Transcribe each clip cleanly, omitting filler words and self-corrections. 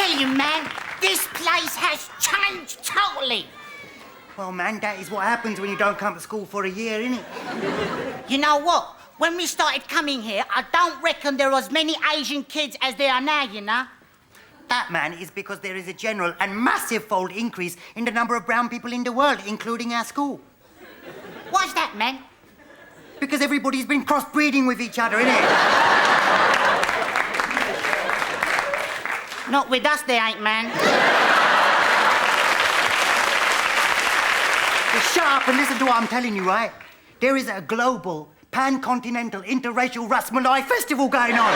tell you, man, this place has changed totally. Well, man, that is what happens when you don't come to school for a year, innit? You know what? When we started coming here, I don't reckon there was many Asian kids as there are now, you know? That, man, is because there is a general and massive fold increase in the number of brown people in the world, including our school. Why's that, man? Because everybody's been crossbreeding with each other, innit? Not with us, they ain't, man. Just shut up and listen to what I'm telling you, right? There is a global, pan-continental, interracial Ras Malai festival going on.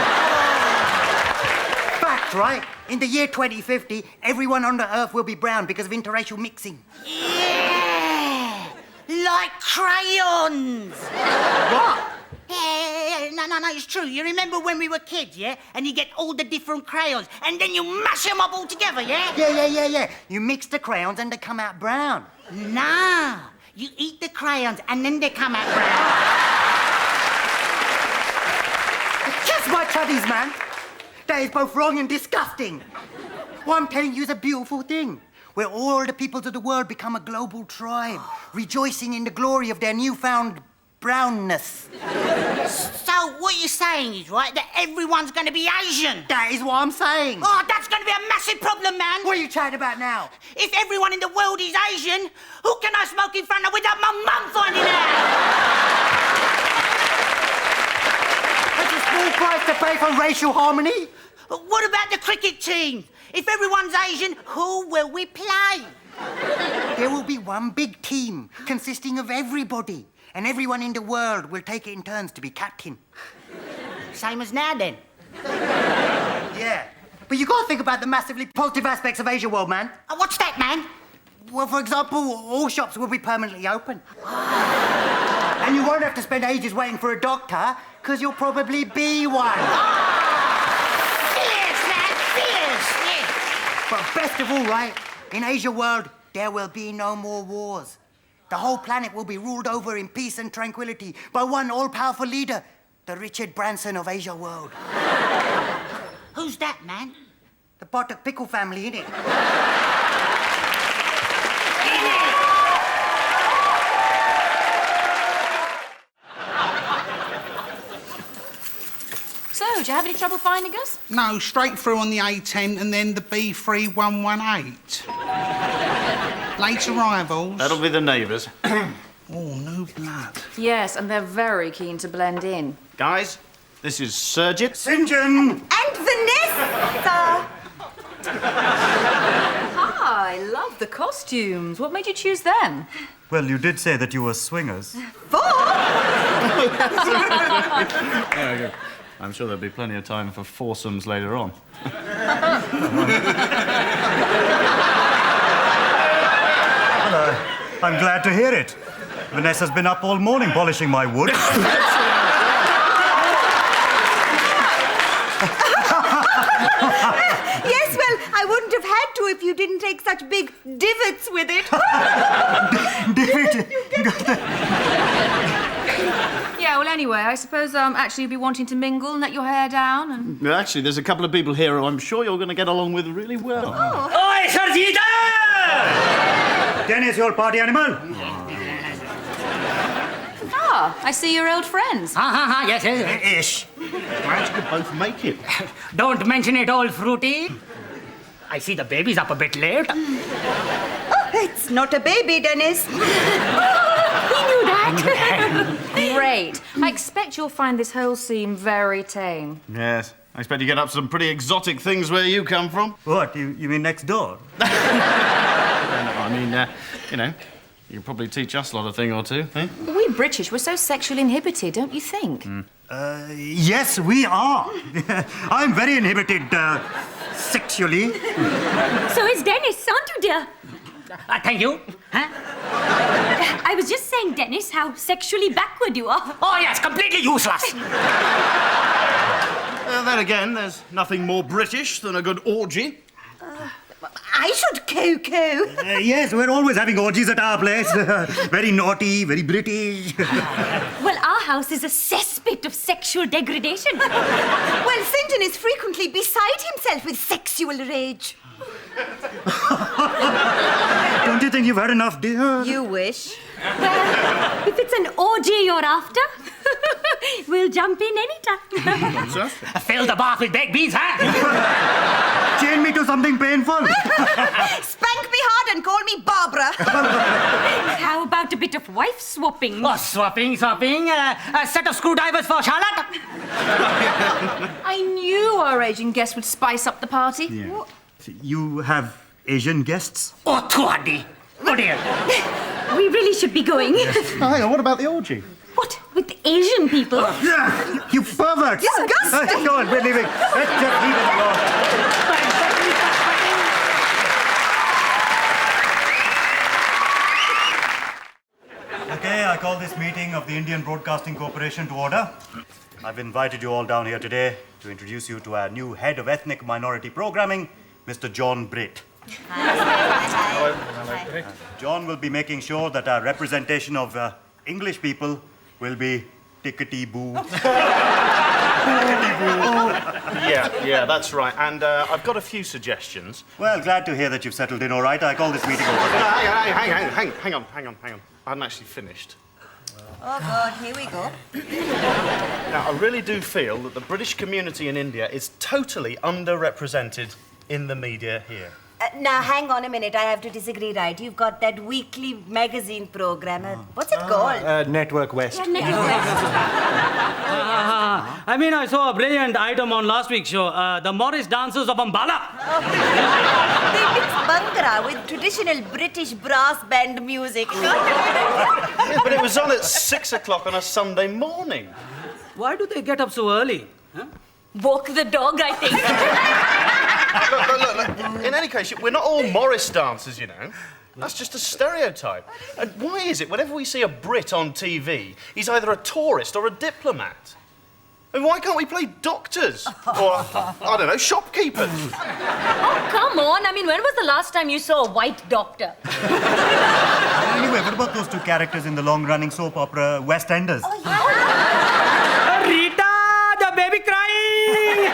Fact, right? In the year 2050, everyone on the Earth will be brown because of interracial mixing. Yeah! Like crayons! What? Yeah, no, it's true. You remember when we were kids, yeah? And you get all the different crayons, and then you mash them up all together, yeah? Yeah. You mix the crayons and they come out brown. Nah, you eat the crayons and then they come out brown. Kiss my chuddies, man. That is both wrong and disgusting. What I'm telling you is a beautiful thing, where all the peoples of the world become a global tribe, rejoicing in the glory of their newfound brownness. So what you're saying is, right, that everyone's going to be Asian? That is what I'm saying. Oh, that's going to be a massive problem, man. What are you chatting about now? If everyone in the world is Asian, who can I smoke in front of without my mum finding out? That's a small price to pay for racial harmony. What about the cricket team? If everyone's Asian, who will we play? There will be one big team consisting of everybody, and everyone in the world will take it in turns to be captain. Same as now, then. Yeah. But you got to think about the massively positive aspects of Asia World, man. What's that, man? Well, for example, all shops will be permanently open. And you won't have to spend ages waiting for a doctor, because you'll probably be one. Fierce, man, fierce, yeah. But best of all, right, in Asia World, there will be no more wars. The whole planet will be ruled over in peace and tranquility by one all-powerful leader, the Richard Branson of Asia World. Who's that, man? The Buttock Pickle family, innit? So, do you have any trouble finding us? No, straight through on the A10 and then the B3118. Late arrivals. That'll be the neighbours. Oh, no blood. Yes, and they're very keen to blend in. Guys, this is Sergit. St. John! And Vanessa! I love the costumes. What made you choose them? Well, you did say that you were swingers. I'm sure there'll be plenty of time for foursomes later on. Well, I'm glad to hear it. Vanessa's been up all morning polishing my wood. Yes, well, I wouldn't have had to if you didn't take such big divots with it. Yeah, well, anyway, I suppose actually you'll be wanting to mingle and let your hair down and... Well, actually, there's a couple of people here who I'm sure you're going to get along with really well. Oi, Sergita! Dennis, your party animal? Ah, I see you're old friends. Yes. Ish. Glad you could both make it. Don't mention it all, Fruity. I see the baby's up a bit late. Oh, it's not a baby, Dennis. He knew that. Great. I expect you'll find this whole scene very tame. Yes. I expect you get up to some pretty exotic things where you come from. What, you mean next door? I mean, you know, you can probably teach us a lot of thing or two, eh? We British, we're so sexually inhibited, don't you think? Yes, we are. I'm very inhibited, sexually. So is Dennis, aren't you, dear? Thank you. Huh? I was just saying, Dennis, how sexually backward you are. Oh, yes, completely useless. Then again, there's nothing more British than a good orgy. I should cocoa. Yes, we're always having orgies at our place. Very naughty, very British. Well, our house is a cesspit of sexual degradation. Well, St. John is frequently beside himself with sexual rage. Don't you think you've had enough, dear? You wish. Well, if it's an orgy you're after, we'll jump in anytime. Fill the bath with baked beans, huh? Chain me to something painful. Spank me hard and call me Barbara. How about a bit of wife swapping? Oh, swapping. A set of screwdrivers for Charlotte. I knew our Asian guest would spice up the party. Yeah. You have Asian guests? Oh, Tuadi. Go dear. We really should be going. Hang on, what about the orgy? What? With Asian people? Yeah, you perverts! Disgusting. Go on, we're leaving. Let's just leave it alone. Okay, I call this meeting of the Indian Broadcasting Corporation to order. I've invited you all down here today to introduce you to our new head of ethnic minority programming, Mr. John Britt. John will be making sure that our representation of English people will be tickety-boo. Yeah, that's right. And I've got a few suggestions. Well, glad to hear that you've settled in all right. I call this meeting over. Hang on. I hadn't actually finished. Oh, God, here we go. Now, I really do feel that the British community in India is totally underrepresented in the media here. Now, hang on a minute. I have to disagree, right? You've got that weekly magazine program. What's it called? Network West. Yeah, negative. I mean, I saw a brilliant item on last week's show, the Morris dancers of Ambala. They mix Bhangra with traditional British brass band music. Yeah, but it was on at 6 o'clock on a Sunday morning. Why do they get up so early? Huh? Walk the dog, I think. Look. In any case, we're not all Morris dancers, you know. That's just a stereotype. And why is it whenever we see a Brit on TV, he's either a tourist or a diplomat? And why can't we play doctors? Or, I don't know, shopkeepers? Oh, come on. I mean, when was the last time you saw a white doctor? Anyway, what about those two characters in the long-running soap opera West Enders? Rita, the baby crying!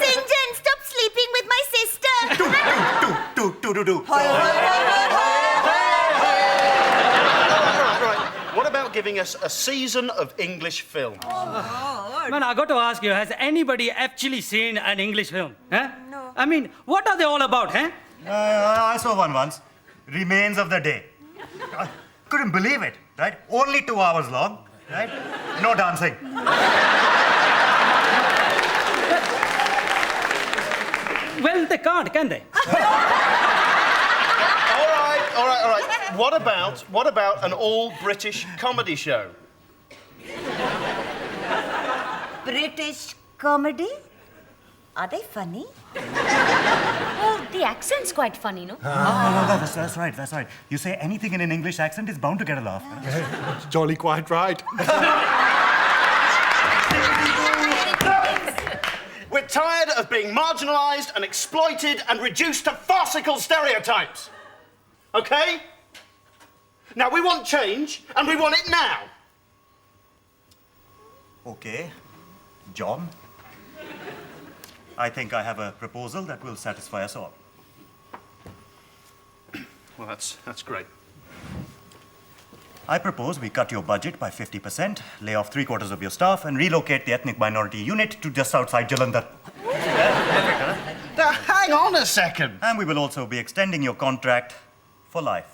St. John, stop sleeping with my sister. Do. Right. What about giving us a season of English films? Man, I got to ask you, has anybody actually seen an English film? Huh? No. I mean, what are they all about, huh? I saw one once. Remains of the Day. I couldn't believe it, right? Only 2 hours long, right? No dancing. Well, they can't, can they? All right. What about an all-British comedy show? British comedy? Are they funny? Well, the accent's quite funny, no? No, that's right. You say anything in an English accent is bound to get a laugh. Jolly quite right. We're tired of being marginalised and exploited and reduced to farcical stereotypes. Okay? Now, we want change, and we want it now. Okay, John. I think I have a proposal that will satisfy us all. Well, that's great. I propose we cut your budget by 50%, lay off 3/4 of your staff, and relocate the ethnic minority unit to just outside Jalandhar. Now, hang on a second. And we will also be extending your contract for life.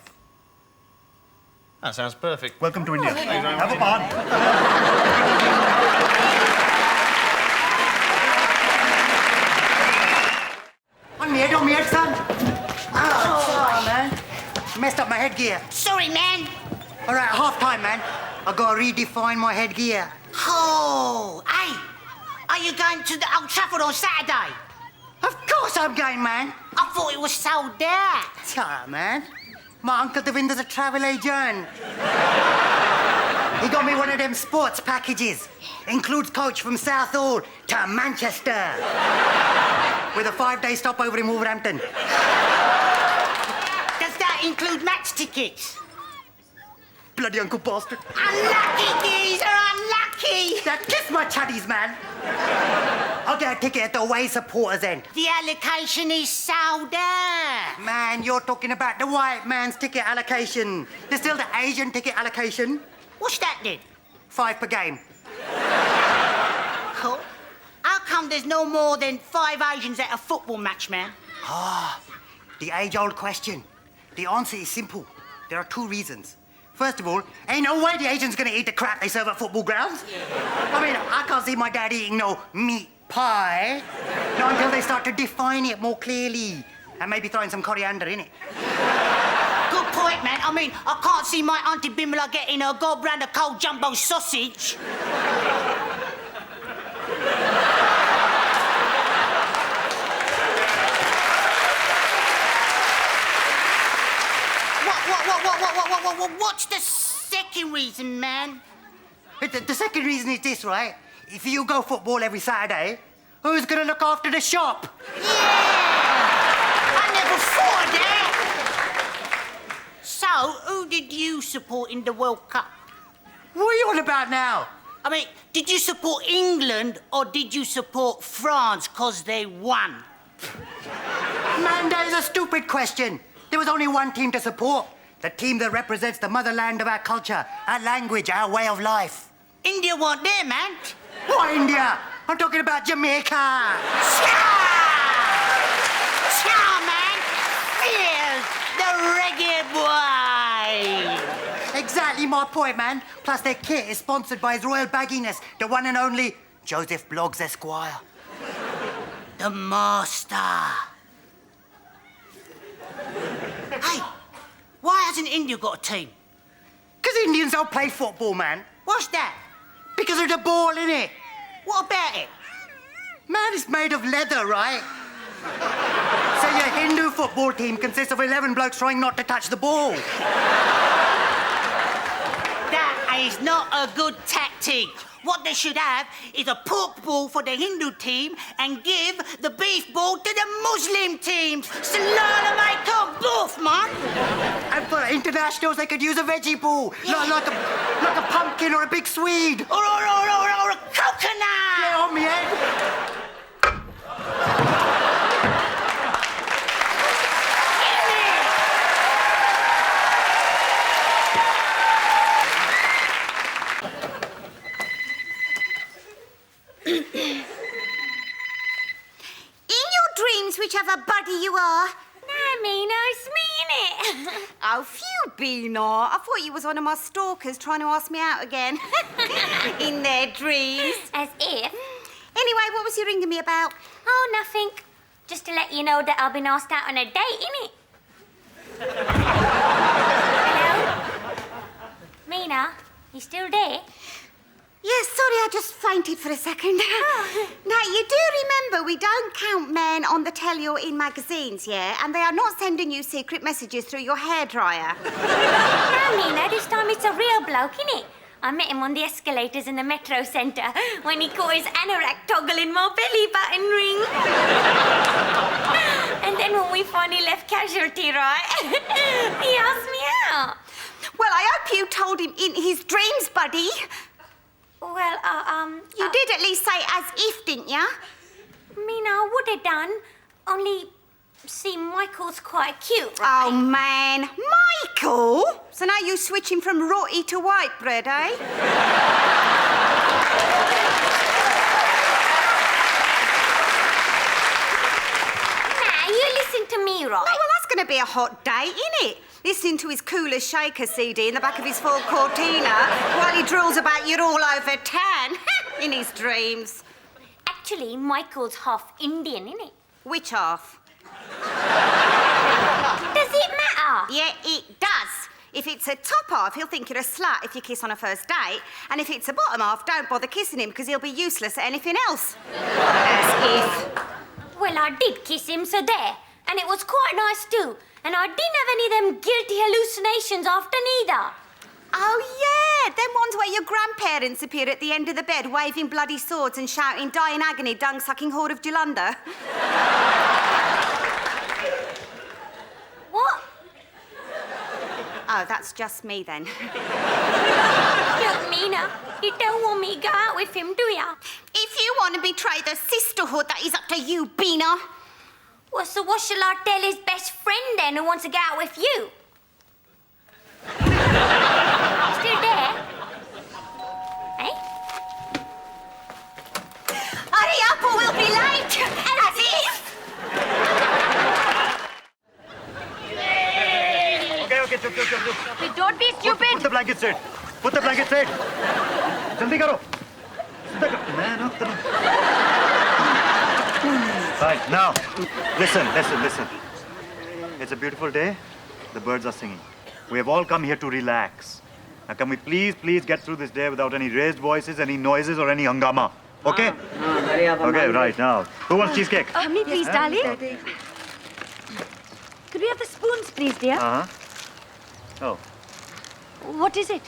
That sounds perfect. Welcome to India. Have a pan. Don't me, son. Oh, man. Messed up my headgear. Sorry, man. All right, half time, man. I gotta redefine my headgear. Oh, hey. Are you going to the Old Trafford on Saturday? Of course I'm going, man. I thought it was sold out. Yeah, man. My Uncle Devinder's a travel agent. He got me one of them sports packages. Includes coach from Southall to Manchester. With a 5-day stopover in Wolverhampton. Does that include match tickets? Bloody Uncle Bastard. Unlucky, geezer, unlucky. Now kiss my chuddies, man. I'll get a ticket at the away supporters end. The allocation is sold out. Man, you're talking about the white man's ticket allocation. There's still the Asian ticket allocation. What's that then? 5 per game. Cool. How come there's no more than 5 Asians at a football match, man? The age-old question. The answer is simple. There are 2 reasons. First of all, ain't no way the Asians gonna eat the crap they serve at football grounds. I mean, I can't see my dad eating no meat pie. Not until they start to define it more clearly. And maybe throwing some coriander in it. Good point, man. I mean, I can't see my Auntie Bimala getting a gold brand of cold jumbo sausage. What's the second reason, man? The second reason is this, right? If you go football every Saturday, who's gonna look after the shop? Yeah! I never thought of that. So, who did you support in the World Cup? What are you on about now? I mean, did you support England or did you support France because they won? Man, that is a stupid question. There was only one team to support. The team that represents the motherland of our culture, our language, our way of life. India weren't there, man. What India? I'm talking about Jamaica. Cha, man. Fears the reggae boy. Exactly my point, man. Plus their kit is sponsored by His Royal Bagginess, the one and only Joseph Bloggs Esquire. The master. Hey, why hasn't India got a team? Because Indians don't play football, man. What's that? Because of the ball, innit? What about it? Man, it's made of leather, right? So your Hindu football team consists of 11 blokes trying not to touch the ball. That is not a good tactic. What they should have is a pork ball for the Hindu team and give the beef ball to the Muslim teams. Salala make both, man. And for internationals, they could use a veggie ball. Yeah. Like a pumpkin or a big Swede. Or a coconut. Yeah, on me head. Whichever buddy you are. No, Mina, it's me, innit? Oh, phew, Bina. I thought you was one of my stalkers trying to ask me out again. In their dreams. As if. Anyway, what was you ringing me about? Oh, nothing. Just to let you know that I've been asked out on a date, innit? Hello? Mina, you still there? Yes, sorry, I just fainted for a second. Now, you do remember we don't count men on the telly or in magazines, yeah? And they are not sending you secret messages through your hairdryer. No, Mina, this time it's a real bloke, innit? I met him on the escalators in the metro centre when he caught his anorak toggle in my belly button ring. And then when we finally left Casualty, right, he asked me out. Well, I hope you told him in his dreams, buddy. Well, You did at least say as if, didn't ya? Mina, I would have done, only, see, Michael's quite cute, right? Oh, man. Michael? So now you switching from roti to white bread, eh? Nah, you listen to me, right? Oh, well, that's going to be a hot date, innit? Listening to his Cooler Shaker CD in the back of his Ford Cortina while he drills about you're all over tan in his dreams. Actually, Michael's half Indian, innit? Which half? Does it matter? Yeah, it does. If it's a top half, he'll think you're a slut if you kiss on a first date. And if it's a bottom half, don't bother kissing him because he'll be useless at anything else. As if. Well, I did kiss him, so there. And it was quite nice too. And I didn't have any of them guilty hallucinations after neither. Oh, yeah, them ones where your grandparents appear at the end of the bed waving bloody swords and shouting, die in agony, dung-sucking horde of Jolanda. What? Oh, that's just me then. Look, Mina, you don't want me to go out with him, do ya? If you want to betray the sisterhood that is up to you, Bina. Well, so what shall I tell his best friend then who wants to get out with you? Still there? Eh? Hurry up or we'll be late. As if. Okay, chup. Don't be stupid. Put the blanket straight. Put the blanket straight. Jaldi karo. Man up the... Right, now, listen. It's a beautiful day. The birds are singing. We have all come here to relax. Now, can we please get through this day without any raised voices, any noises, or any hangama? Okay? Okay, right, now. Who wants cheesecake? Me, please, darling. Could we have the spoons, please, dear? Uh-huh. Oh, What is it?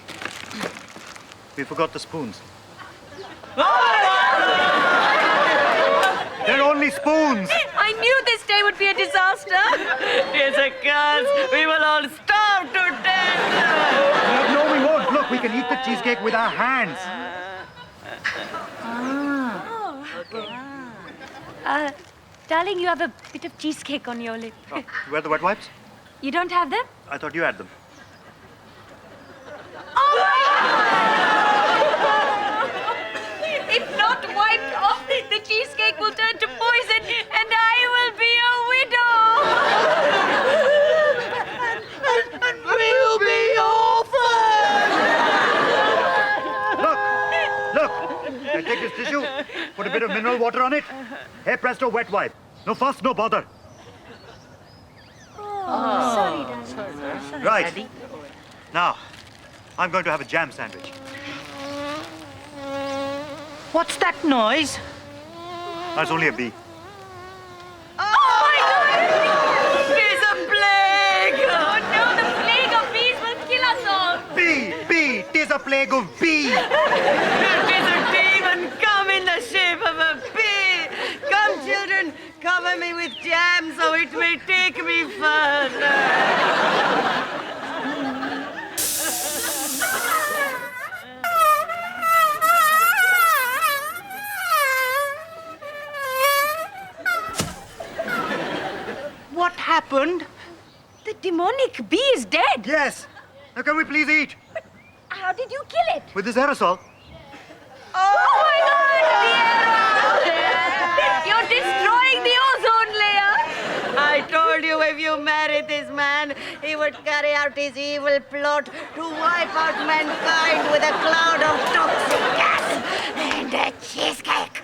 we forgot the spoons. They're only spoons. I knew this day would be a disaster. It's a curse. We will all starve to death. No, we won't. Look, we can eat the cheesecake with our hands. Darling, you have a bit of cheesecake on your lip. Oh, where are the wet wipes? You don't have them? I thought you had them. If not wiped off, the cheesecake will turn to poison and I will be a widow. And we'll be orphans. Look! I take this tissue, put a bit of mineral water on it. Hey, presto, wet wipe. No fuss, no bother. Sorry, darling. Right. Now, I'm going to have a jam sandwich. What's that noise? That's only a bee. Oh my God! There's a plague! Oh no, the plague of bees will kill us all! Bee! Tis a plague of bee! It is a demon come in the shape of a bee. Come, children, cover me with jam so it may take me further. What happened? The demonic bee is dead! Yes! Now can we please eat? How did you kill it? With this aerosol? Oh my God! You're destroying the ozone layer! I told you if you married this man, he would carry out his evil plot to wipe out mankind with a cloud of toxic gas and a cheesecake.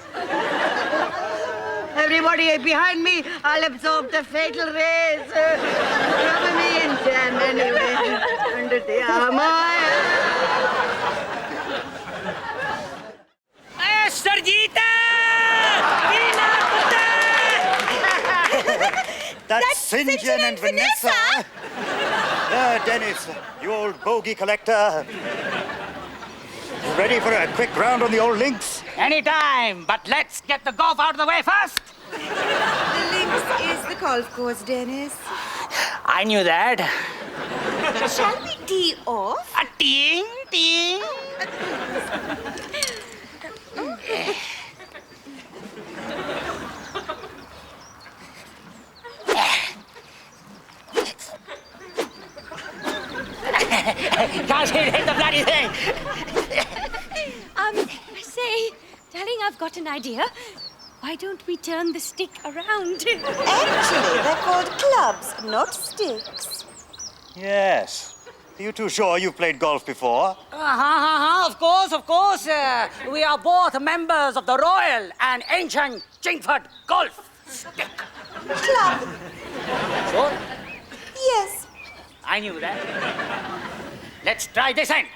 Everybody behind me, I'll absorb the fatal rays. Cover me in jam anyway. Under the armor. Sarjita! That's St. John and Vanessa. Dennis, you old bogey collector. You ready for a quick round on the old links? Anytime, but let's get the golf out of the way first. The links is the golf course, Dennis. I knew that. Shall we tee off? A ting, ting. Can't hit the bloody thing. Say, darling, I've got an idea. Why don't we turn the stick around? Actually, they're called clubs, not sticks. Yes. Are you too sure you've played golf before? Of course. We are both members of the Royal and Ancient Chingford Golf Stick. Club. Sure? Yes. I knew that. Let's try this end.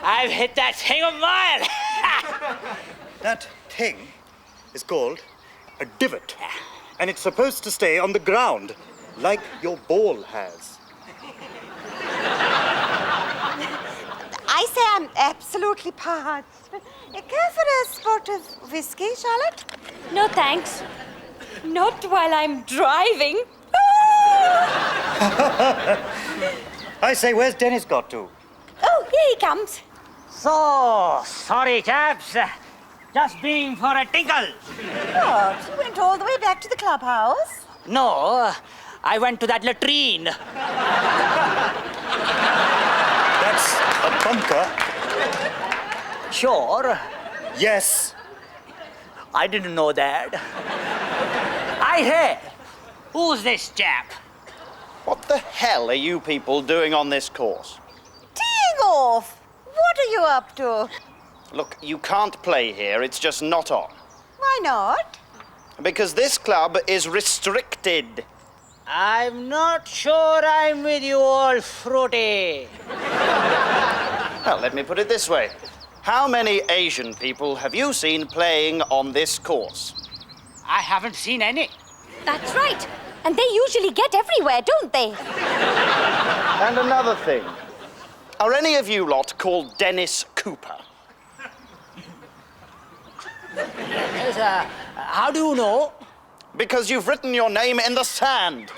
I've hit that thing a mile. That thing is called a divot. And it's supposed to stay on the ground, like your ball has. I say I'm absolutely parched. You care for a spot of whiskey, Charlotte? No, thanks. Not while I'm driving. I say, where's Dennis got to? Oh, here he comes. So, sorry, chaps. Just been for a tinkle. What? You went all the way back to the clubhouse? No, I went to that latrine. That's a bunker. Sure, Yes. I didn't know that. I say, who's this chap? What the hell are you people doing on this course? Teeing off! What are you up to? Look, you can't play here. It's just not on. Why not? Because this club is restricted. I'm not sure I'm with you all, Fruity. Well, let me put it this way. How many Asian people have you seen playing on this course? I haven't seen any. That's right. And they usually get everywhere, don't they? And another thing. Are any of you lot called Dennis Cooper? Yes, how do you know? Because you've written your name in the sand.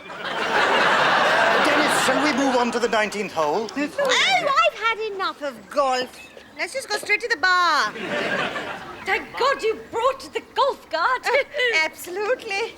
Dennis, shall we move on to the 19th hole? Oh, I've had enough of golf. Let's just go straight to the bar. Thank God you brought the golf cart. Absolutely.